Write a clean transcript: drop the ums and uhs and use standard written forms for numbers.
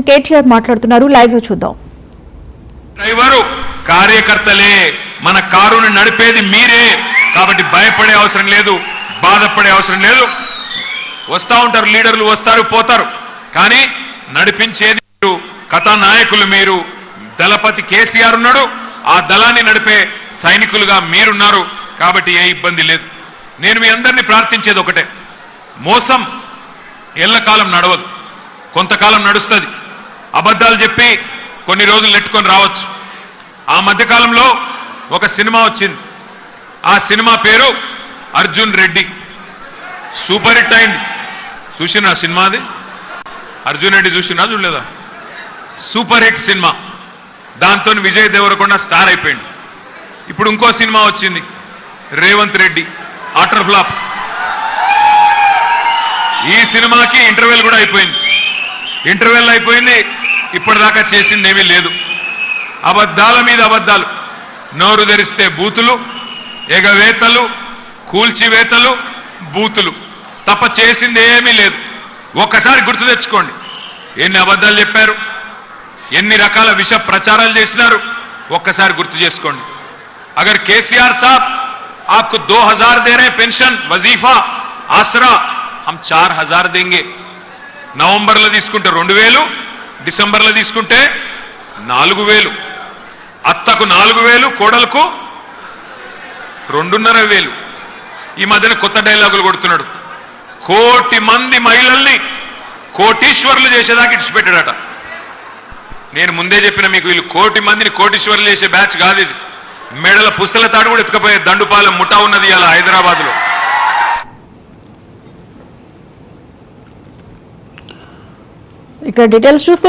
CM KTR మాట్లాడుతున్నారు. Live లో చూద్దాం. డ్రైవరు కార్యకర్తలే, మన కారును నడిపేది మీరే, కాబట్టి భయపడే అవసరం లేదు, బాధపడే అవసరం లేదు. వస్తూ ఉంటారు లీడర్లు, వస్తారు పోతారు, కానీ నడిపించేది మీరు, కథానాయకులు మీరు. దళపతి కేసీఆర్ ఉన్నాడు, ఆ దళాన్ని నడిపే సైనికులుగా మీరున్నారు, కాబట్టి ఏ ఇబ్బంది లేదు. నేను మీ అందరినీ ప్రార్థించేది ఒకటే, మోసం ఎల్లకాలం నడవదు, కొంతకాలం నడుస్తుంది. అబద్ధాలు చెప్పి కొన్ని రోజులు నెట్టుకొని రావచ్చు. ఆ మధ్యకాలంలో ఒక సినిమా వచ్చింది, ఆ సినిమా పేరు అర్జున్ రెడ్డి. సూపర్ హిట్ అయింది. చూసినా సినిమా? అది అర్జున్ రెడ్డి చూసినా చూడలేదా? Super hit cinema. దాంతో విజయ్ దేవరకొండ స్టార్ అయిపోయింది. ఇప్పుడు ఇంకో సినిమా వచ్చింది, రేవంత్ రెడ్డి, ఆటర్ ఫ్లాప్. ఈ సినిమాకి ఇంటర్వెల్ కూడా అయిపోయింది. ఇంటర్వెల్ అయిపోయింది, ఇప్పటిదాకా చేసింది ఏమీ లేదు. అబద్ధాల మీద అబద్ధాలు, నోరు తెరిస్తే బూతులు, ఎగవేతలు, కూల్చివేతలు, బూతులు తప్ప చేసింది ఏమీ లేదు. ఒక్కసారి గుర్తు తెచ్చుకోండి, ఎన్ని అబద్ధాలు చెప్పారు, ఎన్ని రకాల విష ప్రచారాలు చేసినారు, ఒక్కసారి గుర్తు చేసుకోండి. అగర్ కేసీఆర్ సాబ్ आपको 2000 दे रहे पेंशन, वजीफा, आसरा, हम 4000 देंगे. నవంబర్లో తీసుకుంటే 2000, డిసెంబర్లో తీసుకుంటే 4000. అత్తకు 4000, కోడలకు 2500. ఈ మధ్యన కొత్త డైలాగులు కొడుతున్నాడు. 1 కోటి మంది మహిళల్ని కోటీశ్వర్లు చేసేదాకా ఇడిచిపెట్టాడట. నేను ముందే చెప్పిన మీకు, వీళ్ళు 1 కోటి మందిని కోటీశ్వర్లు చేసే బ్యాచ్ కాదు ఇది. మెడల పుస్తల తాడు కూడా ఎత్తుకపోయే దండుపాలెం ముఠా ఉన్నది ఇలా హైదరాబాద్ లో. ఇక్కడ డీటెయిల్స్ చూస్తే